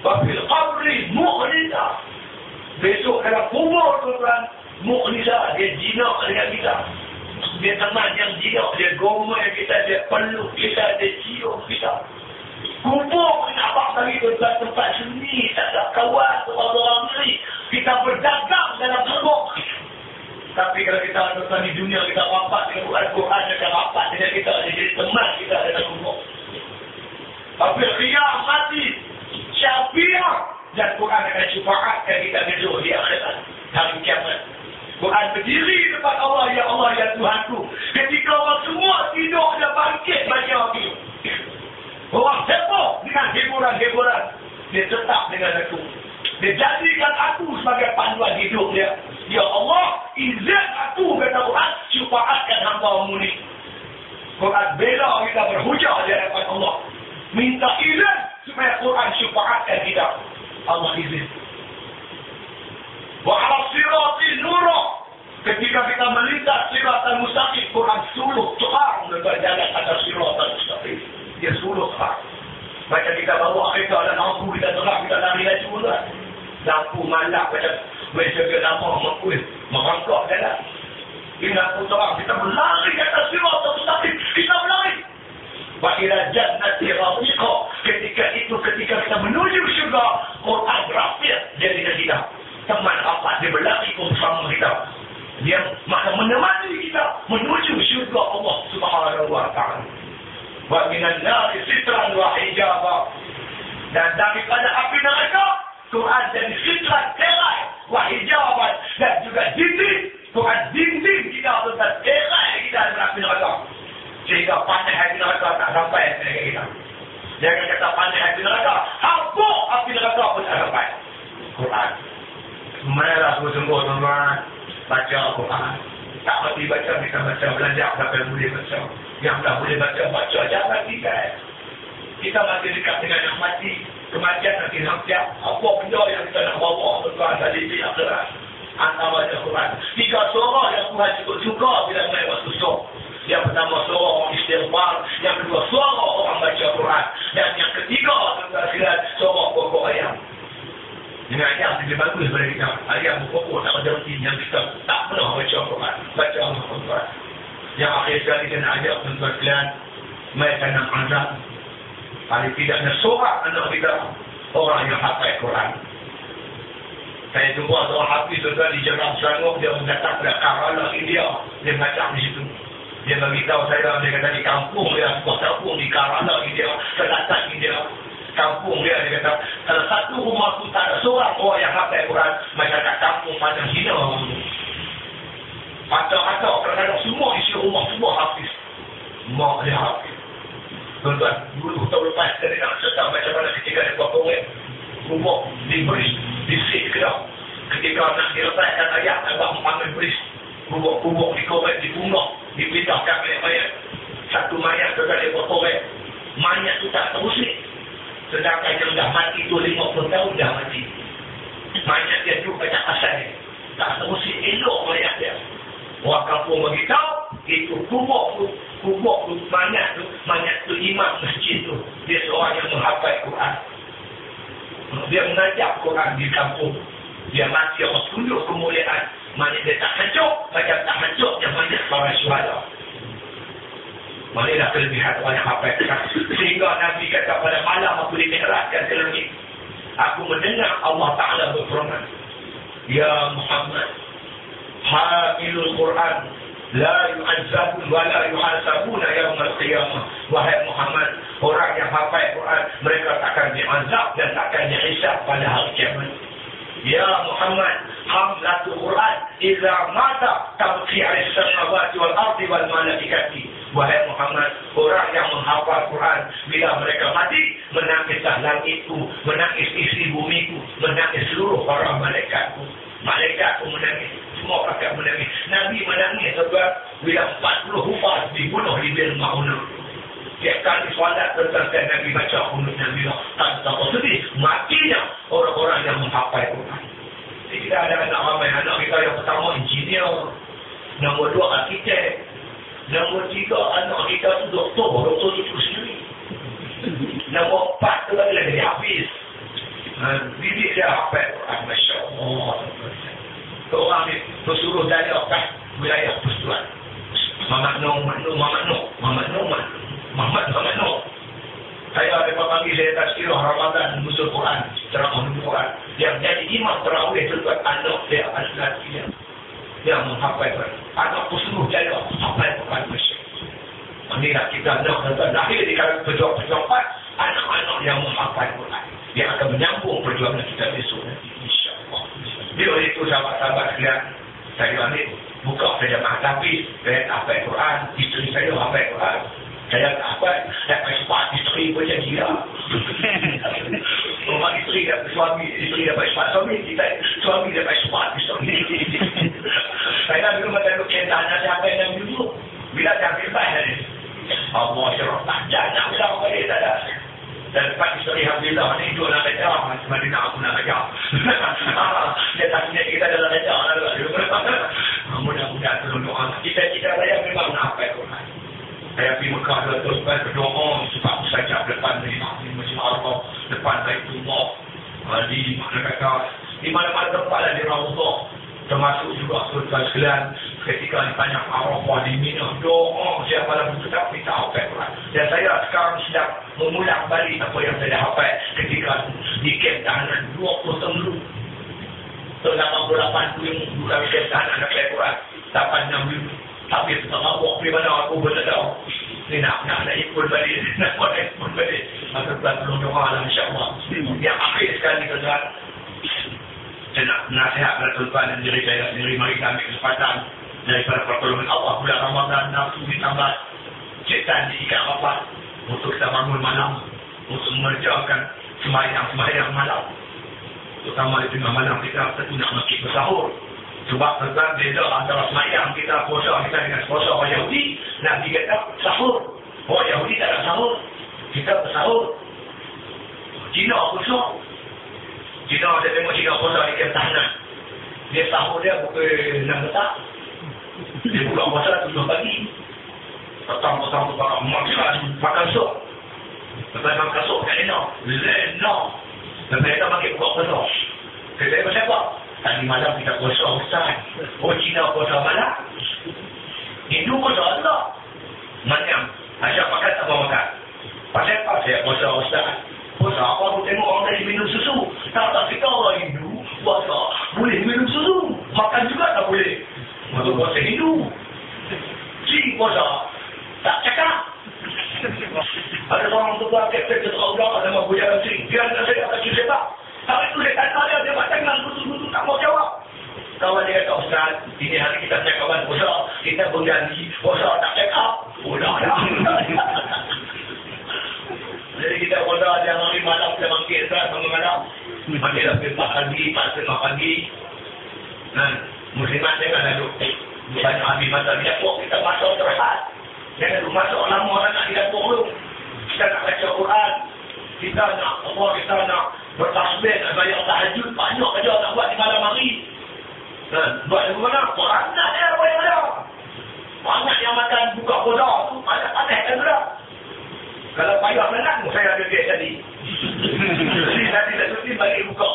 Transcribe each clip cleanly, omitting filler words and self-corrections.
Wafil qabri mu'nizah. Besok dalam kubur tuan-tuan, mu'nizah. Dia jinak dengan kita. Dia teman yang jinak. Dia gomel kita. Dia peluk kita. Dia cium kita. Kubur nak abang bagi tuan-tuan tempat seni. Tak ada kawan. Orang-orang ni. Kita berdagang dalam kubur. Tapi kalau kita tuan-tuan di dunia, kita rapat dengan Al-Quran, kita rapat dengan kita. Dia jadi teman kita dalam kubur. Wafil khiyam mati. Syafi'ah. Dan Quran akan syufaatkan kita besok di akhirat. Hari kiamat. Quran berdiri depan Allah. Ya Allah, ya Tuhanku. Ketika orang semua tidur dan bangkit bagi aku. Orang heboh dengan hiburan-hiburan. Dia tetap dengan aku. Dia jadikan aku sebagai panduan hidup dia. Ya Allah, izin aku, kata Quran, syufaatkan hamba-Mu ni. Quran bela kita berhujah di hadapan Allah. Minta izin supaya Quran syufaatkan kita. Allah izin. Wa 'ala sirati nura. Ketika kita melintas siratan mustaqim, Quran suluh terang berjalan atas siratan mustaqim. Dia suluh terang. Macam kita bawa kereta dan lampu kita terang, kita lari laju pula. Lampu malak macam berjaga lama makuih, merangkak jalan. Dia lampu terang, kita berlari di atas siratan mustaqim. Kita berlari. Wa ila jannati rafiqa. Ketika kita menuju syurga, Quran rafiq jadi dengan kita. Teman rapat dia berlari bersama kita. Dia menemani kita menuju syurga Allah Subhanahu wa taala. Wa minan nari sitran wa hijaba. Dan daripada api neraka, Quran jadi sitran terai wa hijaban, dan juga dinding. Quran dinding kita tentang terai kita dari api neraka. Sehingga pandai api neraka tak sampai kepada kita. Jangan kata pandai api neraka, habuk api neraka pun tak sampai. Quran. Marilah sungguh-sungguh tuan-tuan baca Quran. Tak mesti baca, kita baca, belajar sampai boleh baca. Yang tak boleh baca, jangan tinggal. Kita masih dekat dengan yang mati. Kematian nanti nampak. Apa benda yang kita nak bawa tuan-tuan dari di akhirat. Antara baca Quran. 3 surah yang Tuhan cukup suka bila naik waktu surah. Yang pertama surah orang istighfar. Yang kedua surah orang baca Quran. Dan yang ketiga tuan-tuan sekalian, surah pokok ayam. Dengan ayam lebih bagus daripada kita. Ayam pokok tak ada rutin yang kita tak pernah baca Quran. Baca Al-Quran. Yang akhir sekali kita nak ajak tuan-tuan sekalian, mai tanam azab. Paling tidak ada seorang anak kita orang yang hafal Quran. Saya jumpa seorang hafiz tuan-tuan di Jerang Selangor. Dia mendatang pada Kerala India. Dia mengajar di situ. Dia beritahu saya, dia kata di kampung dia, sebuah kampung di Kerala India, selatan India. Kampung dia kata, salah satu rumah tu tak ada seorang orang yang hafal Quran. Masyarakat kampung pandang hina. Patah-patah, kadang-kadang semua isi rumah semua hafiz. Mak dia hafiz. Tuan-tuan, dulu tahun lepas kita nak serta macam mana ketika ada potong rumah diberi, disik ke dah. Ketika nak dilepaskan ayat, abang panggil beris. Kubur-kubur dikorek, dibunuh, dipindahkan mayat-mayat. Satu mayat sudah dipotong. Mayat tu tak terusik. Sedangkan yang dah mati tu 50 tahun dah mati. Mayat dia tu macam asal dia. Tak terusik elok mayat dia. Orang kampung beritahu, itu kubur tu mayat tu imam masjid tu. Dia seorang yang menghafal Quran. Dia mengajar Quran di kampung. Dia mati orang tunjuk kemuliaan. Mayat dia tak hancur, macam tak hancur yang mayat para syuhada. Marilah kelebihan orang yang hafal Quran. Sehingga Nabi kata pada malam aku dimi'rajkan ke langit, aku mendengar Allah Ta'ala berfirman, Ya Muhammad, hamilul Quran la yu'azzabun wa la yuhasabuna yawmal qiyamah. Wahai Muhammad, orang yang hafal Quran, mereka takkan diazab dan takkan dihisab pada hari kiamat. Ya Muhammad, hamlatul Quran idza mata tabqi 'ala as-samawati wal ardi wal malaikati. Wahai Muhammad, orang yang menghafal Quran, bila mereka mati, menangislah langitku, menangis isi bumiku, menangis seluruh para malaikatku. Malaikatku menangis, semua pakai menangis. Nabi menangis sebab bila 40 hufaz dibunuh di Bir Ma'unah. Tiap kali solat tentang Nabi baca kunut Nabi tak sedih. Matinya orang-orang yang menghafal Quran. Jadi kita ada anak ramai. Anak kita yang pertama engineer, nombor 2 arkitek, nombor 3 anak kita tu doktor itu sendiri. Nombor 4 tu lagi hafiz. dia hafal Quran, Masya Allah. Orang ni bersuruh dari atas wilayah Persatuan. Muhammad Nur. Saya ada pagi saya tazkirah Ramadan musul Quran, ceramah Quran. Yang jadi imam tarawih tuan anak dia lelaki dia. Yang menghafal Quran. Anak bersuruh dari hafal Quran, Masya Allah. Inilah kita nak lahir di kalangan pejuang-pejuang anak-anak yang menghafal Quran. Yang akan menyambung perjuangan kita besok nanti, insya-Allah. Bila itu sahabat-sahabat sekalian, saya ambil buka saja tapi saya tak hafal Quran, isteri saya hafal Quran. Saya tak hafal, saya pakai sepatu isteri pun macam gila. Rumah isteri dapat suami, isteri dapat sepatu suami, kita suami dapat sepatu isteri. Saya dulu macam duduk kereta anak saya hafal yang dulu. Bila saya bebas tadi, Allah syarah tak jangan bilang balik tak ada. Dan lepas isteri Alhamdulillah ni duduk nak kerja, Madinah aku nak kerja. Dia tak punya kita dalam kerja. Mudah-mudahan tolong doa. Cita-cita saya memang nak hafal Quran. Saya pergi Mekah terus berdoa sebab sajak depan di Masjid Al-Arafah, depan Baitullah, di mana kata di mana-mana tempat lah di Raudhah, termasuk juga tuan sekalian ketika ditanya Arafah di Mina, doa siapa dalam tetap minta hafal Quran. Dan saya sekarang sedang mengulang balik apa yang saya hafal ketika di kem tahanan 20 tahun dulu. Tahun 88 tu yang bukan kem tahanan nak hafal Quran, 86 dulu. Tapi tak mabuk di mana aku boleh tahu. Ni nak ikut balik, nak ikut balik. Maka tolong doa lah, insya-Allah. Yang akhir sekali tuan, saya nak nasihat kepada tuan dan diri saya sendiri, mari kita ambil kesempatan daripada pertolongan Allah bulan Ramadan, nafsu ditambah, syaitan diikat rapat untuk kita bangun malam, untuk mengerjakan sembahyang malam. Terutama di tengah malam kita tentu nak masjid bersahur. Sebab tentang beza antara semayang kita puasa kita dengan puasa orang Yahudi. Nabi kata sahur. Orang Yahudi tak ada sahur. Kita bersahur. Cina puasa. Cina saya tengok Cina puasa di kem tahanan. Dia sahur dia pukul 6 petang. Dia buka puasa 7 pagi. Petang-petang makan sup. Lepas makan sup kat Lena. Lepas kita makin buka puasa. Kita macam apa? Tadi malam kita puasa Ustaz. Oh, Cina puasa malam. Hindu puasa Allah. Macam Asyik makan tak mau makan. Pasal apa saya puasa Ustaz? Puasa apa aku tengok orang tadi minum susu. Tak kita orang Hindu puasa boleh minum susu. Makan juga tak boleh. Untuk puasa Hindu. Si puasa tak cakap. Ada orang tu buat kata Allah nama buaya si. Dia nak saya akan cuci tak. Tapi itu dia tanya dia buat tangan kutu-kutu tak mau jawab. Kawan dia kata Ustaz, ini hari kita cakap puasa, kita berjanji puasa tak cakap. Udah. Jadi kita puasa dia hari malam kita bangkit Ustaz bangun malam. Mandi dah pagi. Muslimat jangan duduk. Banyak habis masa di dapur kita masuk terhad. Jangan masuk lama nak di dapur dulu. Kita nak baca Quran. Kita nak bertasbih, nak bayar tahajud, banyak kerja nak buat di malam hari. Buat di mana? Banyak dia apa yang ada. Banyak yang makan buka puasa tu, banyak panas kan sudah. Kalau payah menang, saya ada duit tadi. Jadi tadi tak cuti balik buka.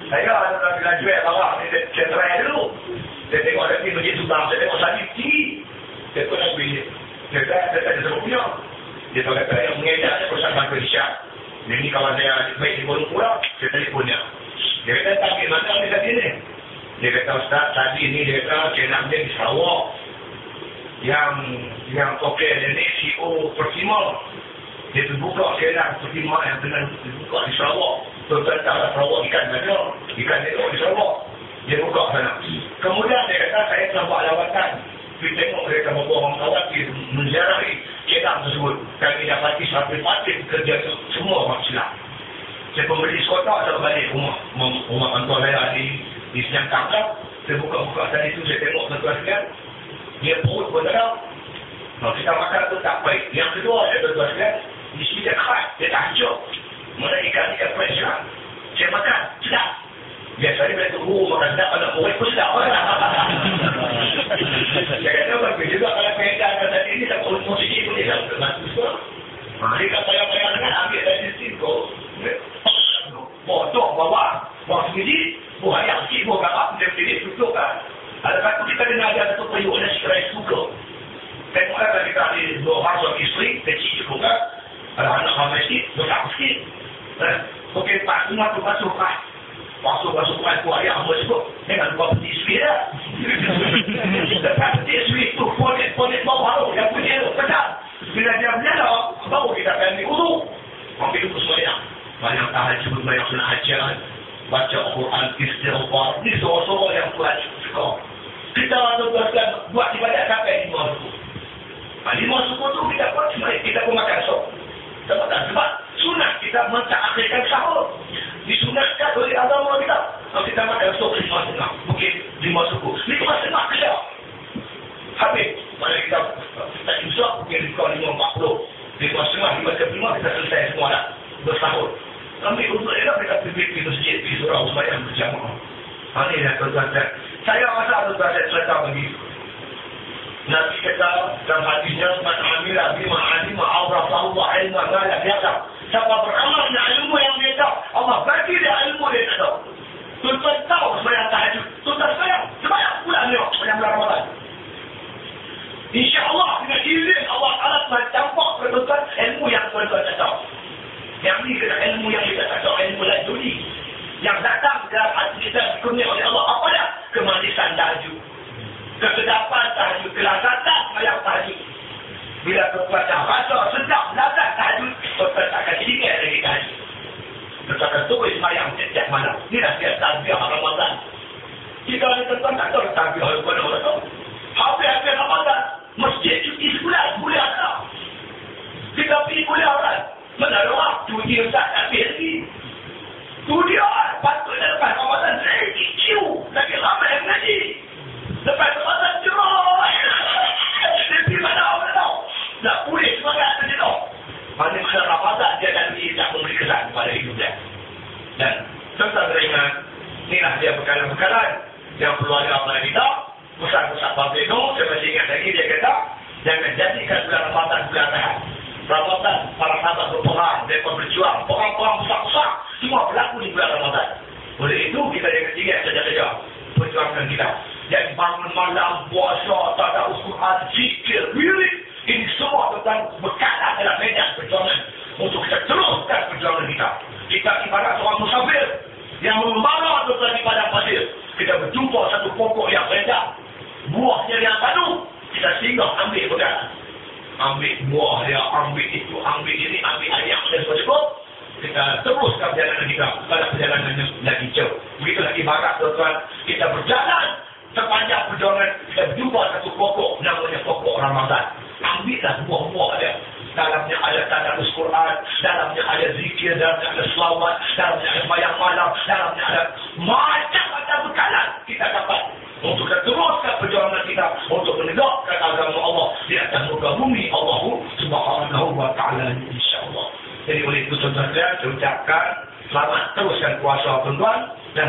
Saya ada graduate bawah ni, saya try dulu. Saya tengok lagi Masjid Subang, saya tengok salib tinggi. Saya pun nak beli. Saya tak ada punya. Dia kata yang mengejar saya perusahaan Bank Malaysia. Dia ni kawan saya baik di Kuala Lumpur, saya telefonnya. Dia kata tak pergi mana dia kata ni. Dia kata Ustaz tadi ni dia kata saya nak dia di Sarawak. Yang tokek dia ni CEO Pertima. Dia terbuka sekarang Pertima yang tengah terbuka di Sarawak. Tentang Sarawak ikan ada. Ikan dia di Sarawak. Dia buka sana. Kemudian dia kata saya telah buat lawatan. Kita tengok mereka membawa orang kawan menziarahi kedai tersebut. Kami dapati sampai mati kerja semua orang Islam. Saya pembeli sekotak, saya balik rumah kantor saya di Senyang Tangkap. Saya buka-buka tadi tu, saya tengok tuan-tuan, dia perut pun tak ada. Kalau kita makan tu tak baik. Yang kedua, tuan-tuan, di sini dia keras, dia tak hancur. Mana ikan fresh lah. Saya makan, sedap. Biasanya bila tunggu makan sedap, anak murid pun sedap. Saya kata bagus juga kalau pegang kata ini tak perlu musik pun dia tak termasuk semua. Dia kata payah-payah dengan ambil dari sini kau. Bodoh bawah sendiri, buah ayam sikit, buah kakak, dia sendiri tutup kan. Ada satu kita kena ada satu periuk dan sekirai suka. Tengoklah kan kita ada 2 orang suami isteri, kecil juga kan. Ada anak ramai sikit, besar sikit. Okey, tak semua tu masuk kan. Masuk kan buah ayam semua cukup. Dengan 2 peti isteri dah. Lepas peti isteri tu, ponet bawah tu, yang punya tu, pedang. Bila dia menyala, baru kita akan diurut. Ambil itu semuanya. Banyak tahajud, banyak sunat hajat, baca Al-Quran, istighfar. Ini soal-soal yang Tuhan suka. Kita tugaskan buat ibadat sampai 5 suku. 5 suku tu kita pun makan sok. Sebab sunat kita mentakhirkan sahur. Disunatkan oleh agama kita. Kalau kita makan sok 5,5. Mungkin 5 suku. 5,5 kita. Habis. Mana kita tak susah, mungkin kita 5,40. 5,5, 5,5 kita selesai semua dah. Bersahur. Ambil untuk elok kita pergi masjid, pergi surau sembahyang berjamaah. Ini yang tuan-tuan. Saya rasa tuan-tuan saya cerita begitu. Nabi kata dalam hadisnya, man amila bima alima awrafahu wa ilma ma lam yaqam. Siapa beramal dengan ilmu yang dia tahu, Allah bagi dia ilmu dia tak tahu. Tuan-tuan tahu sembahyang tahajud. Tuan-tuan sembahyang bulan ni, sembahyang bulan Ramadan. InsyaAllah dengan izin Allah Ta'ala Tuhan campak kepada tuan-tuan ilmu yang tuan-tuan tak tahu. Yang ni kena ilmu yang kita tak tahu, ilmu laduni. Yang datang dalam hati kita dikurnia oleh Allah. Apa dah? Kemanisan tahajud. Kesedapan tahajud. Kelazatan sembahyang tahajud. Bila tuan-tuan dah rasa sedap, lazat tahajud, tuan-tuan tak akan ingat lagi tahajud. Tuan-tuan akan tulis sembahyang setiap malam. Inilah dia tazbiah Ramadan. Kita ni tuan-tuan tak tahu tazbiah Ramadan. Orang tahu. Habis-habis Ramadan, masjid cuti sebulan, boleh ada. Kita pergi boleh orang. Mana ada waktu dia tak habis lagi. Tu dia, patutnya lepas Ramadan saya kicau. Lagi ramai yang ngaji. Lepas Ramadan cerah. Nanti mana orang tahu. Tak boleh semangat saja tahu. Mana masa Ramadan dia tak memberi kesan pada hidup dia. Dan tuan-tuan teringat, inilah dia bekalan-bekalan yang perlu ada pada kita. Pusat-pusat pabrik itu, saya masih ingat lagi dia kata, jangan jadikan bulan Ramadan bulan tahan. Ramadan, para sahabat berperang, mereka berjuang, perang-perang besar-besar, semua berlaku di bulan Ramadan. Oleh itu, kita jangan ingat saja-saja perjuangan kita. Yang bangun malam, puasa, tadarus Quran, zikir, wirid, ini semua tentang bekalan dalam medan perjuangan untuk kita teruskan perjuangan kita. Kita ibarat seorang musafir yang membara tentang di padang pasir. Kita berjumpa satu pokok yang rendah, buahnya yang baru, kita singgah ambil pegang. Ambil buah dia, ambil itu, ambil ini, ambil ayam dan sebagainya. Kita teruskan perjalanan kita pada perjalanan yang lagi jauh. Begitulah ibarat tuan-tuan, kita berjalan sepanjang perjuangan, kita berjumpa satu pokok, namanya pokok Ramadan. Ambillah buah-buah dia. Dalamnya ada tadarus Quran, dalamnya ada zikir, dalamnya ada selawat, dalamnya ada sembahyang malam, dalamnya ada macam-macam bekalan kita dapat untuk kita teruskan perjuangan kita untuk menegakkan agama Allah di atas muka bumi Allah Subhanahu wa Ta'ala, insya-Allah. Jadi oleh itu tuan-tuan saya ucapkan selamat teruskan puasa tuan-tuan dan